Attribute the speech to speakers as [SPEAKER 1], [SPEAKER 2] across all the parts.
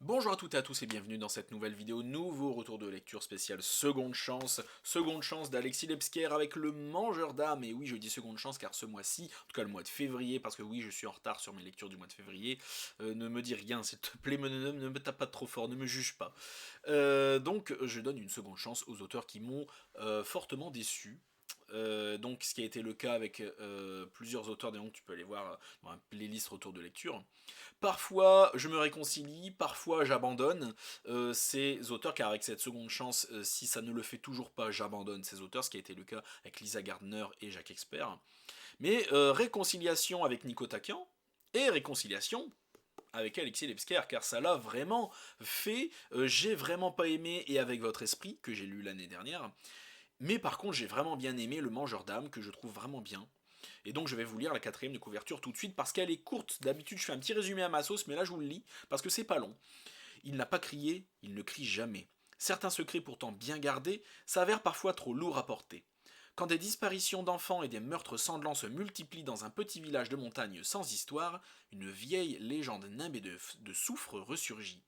[SPEAKER 1] Bonjour à toutes et à tous et bienvenue dans cette nouvelle vidéo, nouveau retour de lecture spéciale Seconde chance d'Alexis Lebsker avec le Mangeur d'âme, et oui je dis seconde chance car ce mois-ci, en tout cas le mois de février, parce que oui je suis en retard sur mes lectures du mois de février, ne me dis rien s'il te plaît, ne me tape pas trop fort, ne me juge pas. Donc je donne une seconde chance aux auteurs qui m'ont fortement déçu. Donc ce qui a été le cas avec plusieurs auteurs, donc tu peux aller voir dans la playlist retour de lecture. Parfois je me réconcilie, parfois j'abandonne ces auteurs, car avec cette seconde chance, si ça ne le fait toujours pas, j'abandonne ces auteurs, ce qui a été le cas avec Lisa Gardner et Jacques Expert. Mais réconciliation avec Nico Takian, et réconciliation avec Alexis Lebsker, car ça l'a vraiment fait. J'ai vraiment pas aimé Et avec votre esprit, que j'ai lu l'année dernière, mais par contre j'ai vraiment bien aimé Le Mangeur d'âme, que je trouve vraiment bien. Et donc je vais vous lire la quatrième de couverture tout de suite parce qu'elle est courte. D'habitude je fais un petit résumé à ma sauce, mais là je vous le lis parce que c'est pas long. Il n'a pas crié, il ne crie jamais. Certains secrets pourtant bien gardés s'avèrent parfois trop lourds à porter. Quand des disparitions d'enfants et des meurtres sanglants se multiplient dans un petit village de montagne sans histoire, une vieille légende nimbée de soufre ressurgit.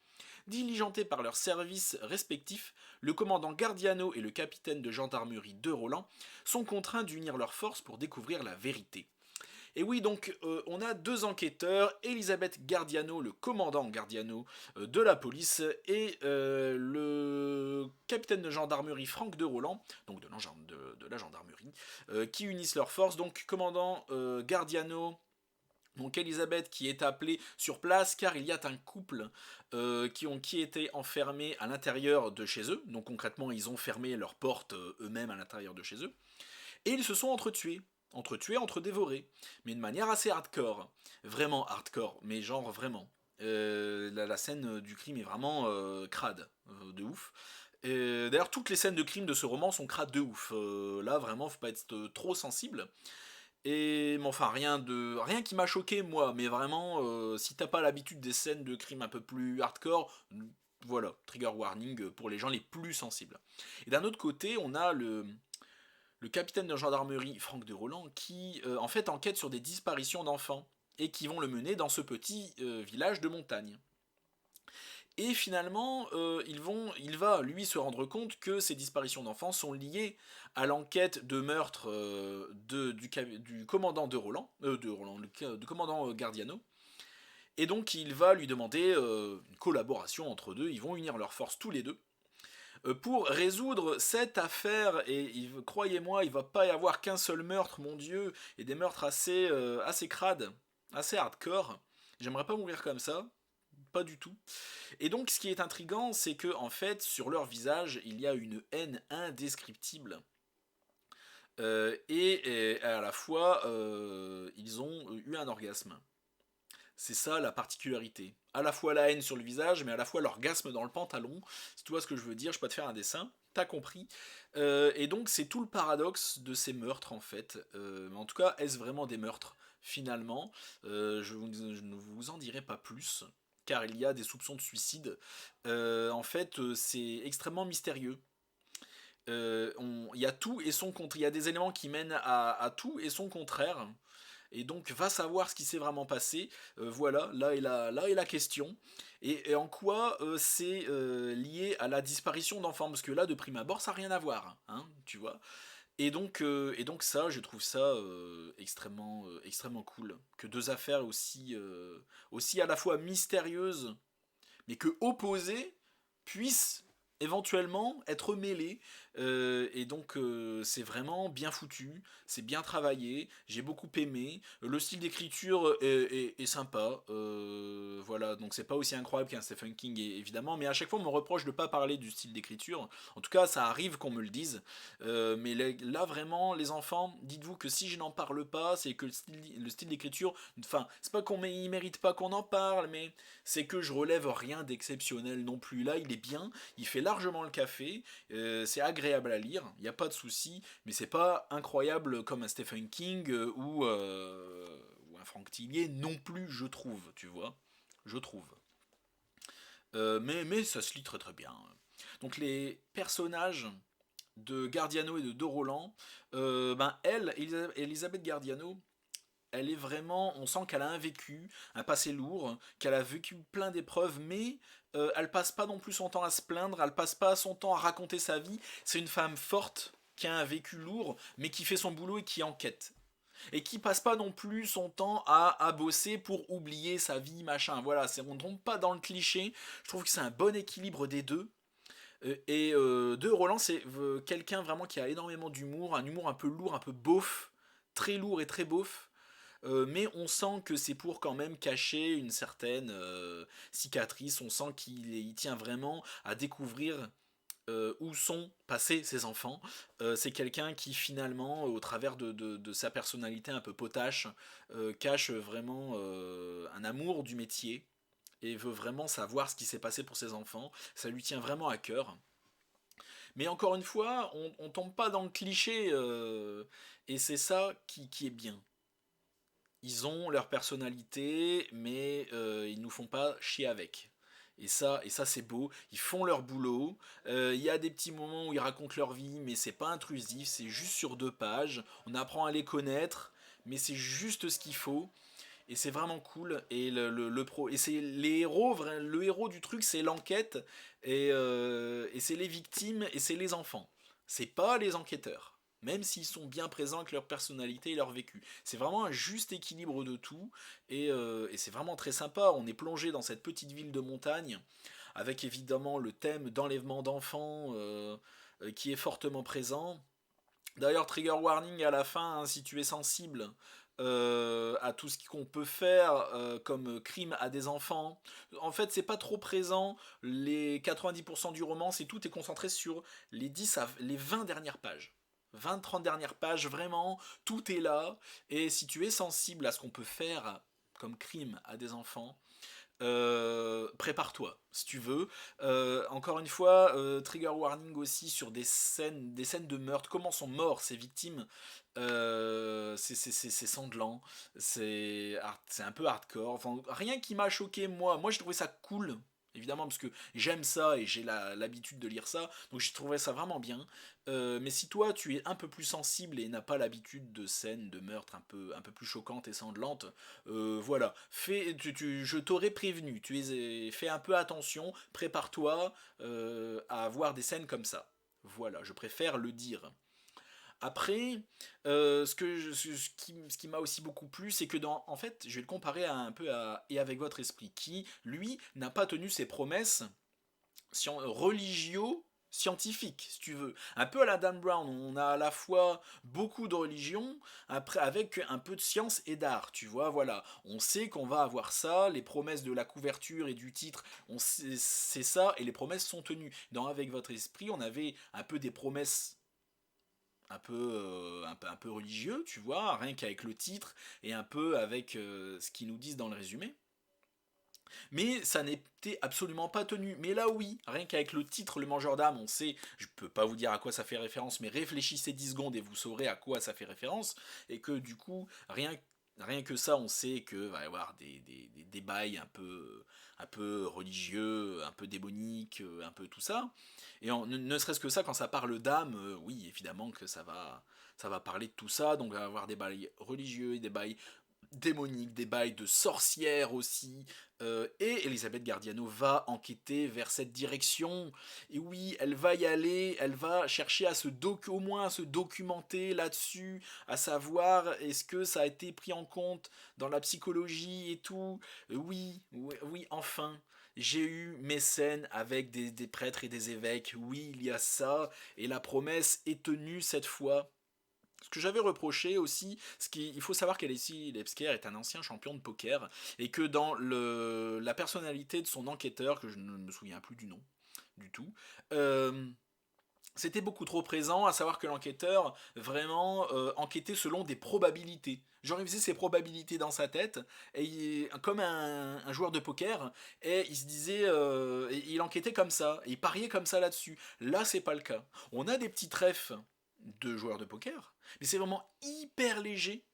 [SPEAKER 1] Diligentés par leurs services respectifs, le commandant Gardiano et le capitaine de gendarmerie de Roland sont contraints d'unir leurs forces pour découvrir la vérité. Et oui, donc on a deux enquêteurs, Elisabeth Gardiano, le commandant Gardiano de la police, et le capitaine de gendarmerie Franck de Roland, donc de la gendarmerie, qui unissent leurs forces. Donc commandant Gardiano, donc Elisabeth qui est appelée sur place car il y a un couple qui était enfermé à l'intérieur de chez eux. Donc concrètement ils ont fermé leurs portes eux-mêmes à l'intérieur de chez eux. Et ils se sont entretués. Entretués, entre-dévorés. Mais de manière assez hardcore. Vraiment hardcore, mais genre vraiment. La scène du crime est vraiment crade, de ouf. D'ailleurs, toutes les scènes de crime de ce roman sont crades de ouf. Là, vraiment, faut pas être trop sensible. Et mais enfin, rien qui m'a choqué moi, mais vraiment, si t'as pas l'habitude des scènes de crime un peu plus hardcore, voilà, trigger warning pour les gens les plus sensibles. Et d'un autre côté, on a le capitaine de gendarmerie Franck de Roland qui en fait enquête sur des disparitions d'enfants et qui vont le mener dans ce petit village de montagne. Et finalement, il va lui se rendre compte que ces disparitions d'enfants sont liées à l'enquête de meurtre du commandant du commandant Gardiano. Et donc il va lui demander une collaboration entre deux. Ils vont unir leurs forces tous les deux pour résoudre cette affaire. Et croyez-moi, il va pas y avoir qu'un seul meurtre, mon Dieu, et des meurtres assez crades, assez hardcore. J'aimerais pas mourir comme ça, pas du tout. Et donc, ce qui est intriguant, c'est que en fait, sur leur visage, il y a une haine indescriptible. Et à la fois, ils ont eu un orgasme. C'est ça la particularité. À la fois la haine sur le visage, mais à la fois l'orgasme dans le pantalon. Si tu vois ce que je veux dire, je peux te faire un dessin. T'as compris. Et donc c'est tout le paradoxe de ces meurtres en fait. En tout cas, est-ce vraiment des meurtres finalement? Je ne vous en dirai pas plus, car il y a des soupçons de suicide. En fait, c'est extrêmement mystérieux. Il y a tout et son contre. Il y a des éléments qui mènent à tout et son contraire. Et donc va savoir ce qui s'est vraiment passé. Voilà, là est la question. Et en quoi c'est lié à la disparition d'enfants? Parce que là, de prime abord, ça n'a rien à voir, hein, tu vois. Et donc ça, je trouve ça extrêmement cool. Que deux affaires aussi à la fois mystérieuses, mais que opposées, puissent éventuellement être mêlés. Et donc c'est vraiment bien foutu, c'est bien travaillé, j'ai beaucoup aimé. Le style d'écriture est sympa. Voilà, donc c'est pas aussi incroyable qu'un Stephen King évidemment, mais à chaque fois on me reproche de pas parler du style d'écriture. En tout cas ça arrive qu'on me le dise. Mais là vraiment les enfants, dites-vous que si je n'en parle pas, c'est que le style d'écriture, enfin c'est pas qu'on il mérite pas qu'on en parle, mais c'est que je relève rien d'exceptionnel non plus. Là, il est bien, il fait largement le café, c'est agréable à lire, il n'y a pas de souci, mais c'est pas incroyable comme un Stephen King ou un Franck Tillier non plus, je trouve, tu vois. Je trouve. Mais ça se lit très très bien. Donc les personnages de Gardiano et de Roland, ben elle, Elisabeth Gardiano, elle est vraiment, on sent qu'elle a un vécu, un passé lourd, qu'elle a vécu plein d'épreuves, mais elle passe pas non plus son temps à se plaindre, elle passe pas son temps à raconter sa vie. C'est une femme forte qui a un vécu lourd, mais qui fait son boulot et qui enquête. Et qui passe pas non plus son temps à bosser pour oublier sa vie, machin. Voilà, on ne tombe pas dans le cliché. Je trouve que c'est un bon équilibre des deux. Roland, c'est quelqu'un vraiment qui a énormément d'humour, un humour un peu lourd, un peu beauf, très lourd et très beauf. Mais on sent que c'est pour quand même cacher une certaine cicatrice. On sent qu'il tient vraiment à découvrir où sont passés ses enfants. C'est quelqu'un qui finalement, au travers de sa personnalité un peu potache, cache vraiment un amour du métier et veut vraiment savoir ce qui s'est passé pour ses enfants. Ça lui tient vraiment à cœur. Mais encore une fois, on tombe pas dans le cliché et c'est ça qui est bien. Ils ont leur personnalité, mais ils nous font pas chier avec. Et ça c'est beau. Ils font leur boulot. Il y a des petits moments où ils racontent leur vie, mais c'est pas intrusif. C'est juste sur 2 pages. On apprend à les connaître, mais c'est juste ce qu'il faut. Et c'est vraiment cool. Et et c'est les héros. Le héros du truc, c'est l'enquête. Et c'est les victimes et c'est les enfants. C'est pas les enquêteurs. Même s'ils sont bien présents avec leur personnalité et leur vécu. C'est vraiment un juste équilibre de tout. Et c'est vraiment très sympa. On est plongé dans cette petite ville de montagne. Avec évidemment le thème d'enlèvement d'enfants qui est fortement présent. D'ailleurs, trigger warning à la fin, hein, si tu es sensible à tout ce qu'on peut faire comme crime à des enfants. En fait, c'est pas trop présent. Les 90% du roman, c'est tout est concentré sur les 20 dernières pages. 20-30 dernières pages, vraiment, tout est là. Et si tu es sensible à ce qu'on peut faire comme crime à des enfants, prépare-toi si tu veux. Encore une fois, trigger warning aussi sur des scènes de meurtre. Comment sont morts ces victimes. C'est sanglant, c'est un peu hardcore. Enfin, rien qui m'a choqué moi. Moi j'ai trouvé ça cool. Évidemment, parce que j'aime ça et j'ai l'habitude de lire ça, donc j'ai trouvé ça vraiment bien. Mais si toi tu es un peu plus sensible et n'as pas l'habitude de scènes de meurtre un peu plus choquantes et sanglantes, voilà, je t'aurais prévenu, fais un peu attention, prépare-toi à avoir des scènes comme ça. Voilà, je préfère le dire. Après, ce qui m'a aussi beaucoup plu, c'est que en fait, je vais le comparer un peu Et avec votre esprit, qui, lui, n'a pas tenu ses promesses religio-scientifiques, si tu veux. Un peu à la Dan Brown, on a à la fois beaucoup de religion, après avec un peu de science et d'art, tu vois, voilà. On sait qu'on va avoir ça, les promesses de la couverture et du titre, c'est ça, et les promesses sont tenues. Dans Avec votre esprit, on avait un peu des promesses un peu religieux, tu vois, rien qu'avec le titre et un peu avec ce qu'ils nous disent dans le résumé. Mais ça n'était absolument pas tenu. Mais là oui, rien qu'avec le titre Le Mangeur d'âme, on sait, je peux pas vous dire à quoi ça fait référence, mais réfléchissez 10 secondes et vous saurez à quoi ça fait référence. Et que du coup, rien que ça, on sait que va y avoir des bails un peu religieux, un peu démoniques, un peu tout ça. Et ne serait-ce que ça, quand ça parle d'âme, oui, évidemment que ça va parler de tout ça. Donc, il va y avoir des bails religieux, des bails démoniques, des bails de sorcières aussi. Et Elisabeth Gardiano va enquêter vers cette direction. Et oui, elle va y aller, elle va chercher au moins à se documenter là-dessus, à savoir est-ce que ça a été pris en compte dans la psychologie et tout. Oui, oui, oui, enfin. J'ai eu mes scènes avec des prêtres et des évêques. Oui, il y a ça. Et la promesse est tenue cette fois. Ce que j'avais reproché aussi, il faut savoir qu'Alexis Lebsker est un ancien champion de poker et que dans la personnalité de son enquêteur, que je ne me souviens plus du nom du tout, euh, c'était beaucoup trop présent, à savoir que l'enquêteur vraiment enquêtait selon des probabilités. Genre il faisait ses probabilités dans sa tête, comme un joueur de poker, et il se disait, il enquêtait comme ça, et il pariait comme ça là-dessus. Là, c'est pas le cas. On a des petits trèfles de joueurs de poker, mais c'est vraiment hyper léger.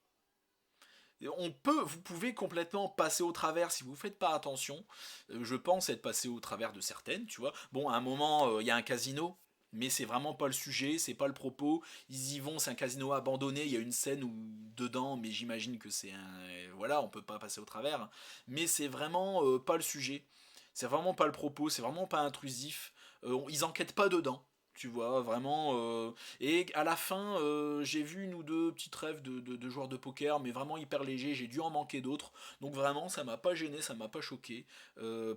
[SPEAKER 1] Vous pouvez complètement passer au travers si vous faites pas attention. Je pense être passé au travers de certaines, tu vois. Bon, à un moment, il y a un casino. mais c'est vraiment pas le sujet, c'est pas le propos. Ils y vont, c'est un casino abandonné, il y a une scène où dedans, mais j'imagine que c'est un... Voilà, on peut pas passer au travers. Mais c'est vraiment pas le sujet. C'est vraiment pas le propos, c'est vraiment pas intrusif. Ils enquêtent pas dedans. Tu vois, vraiment. Et à la fin, j'ai vu une ou deux petites rêves de joueurs de poker, mais vraiment hyper léger. J'ai dû en manquer d'autres. Donc vraiment, ça m'a pas gêné, ça m'a pas choqué.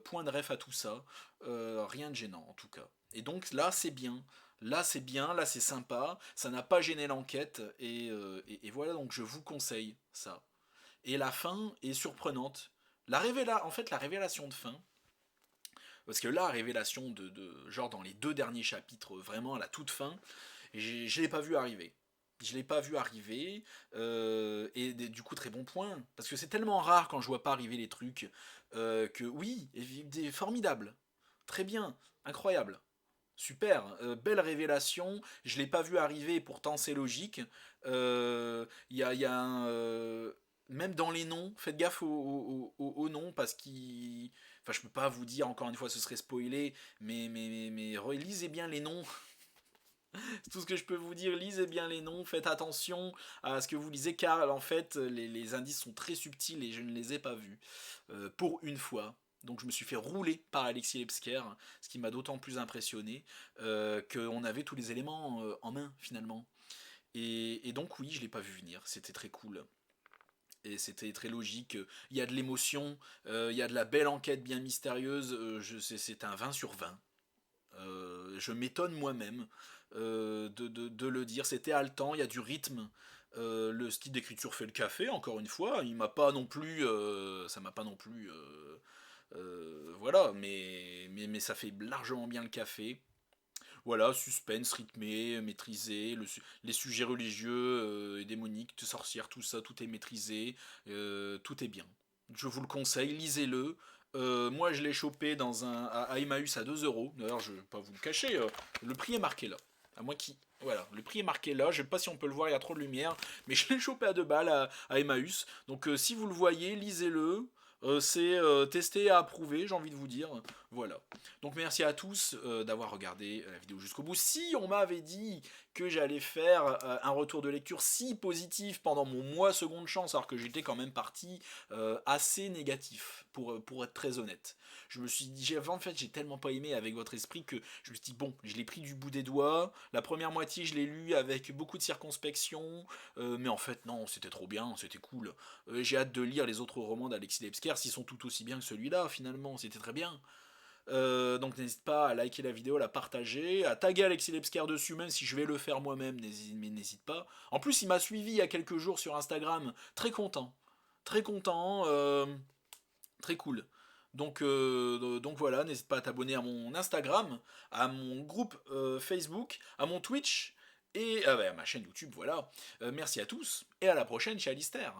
[SPEAKER 1] Point de ref à tout ça. Rien de gênant en tout cas. Et donc là, c'est bien. Là, c'est bien, là, c'est sympa. Ça n'a pas gêné l'enquête. Et voilà, donc je vous conseille ça. Et la fin est surprenante. En fait, la révélation de fin, parce que là, révélation genre dans les 2 derniers chapitres, vraiment à la toute fin, je l'ai pas vu arriver. Je l'ai pas vu arriver, du coup très bon point, parce que c'est tellement rare quand je vois pas arriver les trucs, que oui, formidable, très bien, incroyable, super, belle révélation, je l'ai pas vu arriver, pourtant c'est logique. Il y a même dans les noms, faites gaffe aux noms parce qu'ils. Enfin, je peux pas vous dire, encore une fois, ce serait spoilé, mais lisez bien les noms. C'est tout ce que je peux vous dire, lisez bien les noms, faites attention à ce que vous lisez, car en fait, les indices sont très subtils et je ne les ai pas vus. Pour une fois. Donc je me suis fait rouler par Alexis Lebsker, ce qui m'a d'autant plus impressionné qu'on avait tous les éléments en main finalement. Et donc oui, je l'ai pas vu venir, c'était très cool. Et c'était très logique. Il y a de l'émotion, il y a de la belle enquête bien mystérieuse. C'est un 20 sur 20. Je m'étonne moi-même de le dire. C'était haletant, il y a du rythme. Le style d'écriture fait le café, encore une fois. Il m'a pas non plus. Ça m'a pas non plus. Voilà, mais ça fait largement bien le café. Voilà, suspense rythmé, maîtrisé, les sujets religieux et démoniques, de sorcières, tout ça, tout est maîtrisé, tout est bien. Je vous le conseille, lisez-le. Moi, je l'ai chopé à Emmaüs à 2 euros. D'ailleurs, je ne vais pas vous le cacher, le prix est marqué là. À moi qui. Voilà, le prix est marqué là. Je ne sais pas si on peut le voir, il y a trop de lumière. Mais je l'ai chopé à 2 balles à Emmaüs. Donc, si vous le voyez, lisez-le. C'est testé et approuvé, j'ai envie de vous dire. Voilà. Donc merci à tous d'avoir regardé la vidéo jusqu'au bout. Si on m'avait dit que j'allais faire un retour de lecture si positif pendant mon mois seconde chance, alors que j'étais quand même parti assez négatif, pour être très honnête. Je me suis dit, en fait, j'ai tellement pas aimé avec votre esprit que je me suis dit, bon, je l'ai pris du bout des doigts. La première moitié, je l'ai lu avec beaucoup de circonspection, mais en fait, non, c'était trop bien, c'était cool. J'ai hâte de lire les autres romans d'Alexis Lebsker, s'ils sont tout aussi bien que celui-là, finalement, c'était très bien. Donc n'hésite pas à liker la vidéo, à la partager, à taguer Alexis Lebsker dessus, même si je vais le faire moi-même, mais n'hésite pas. En plus, il m'a suivi il y a quelques jours sur Instagram, très content, très cool. Donc voilà, n'hésite pas à t'abonner à mon Instagram, à mon groupe Facebook, à mon Twitch et à ma chaîne YouTube, voilà. Merci à tous et à la prochaine chez Alistair.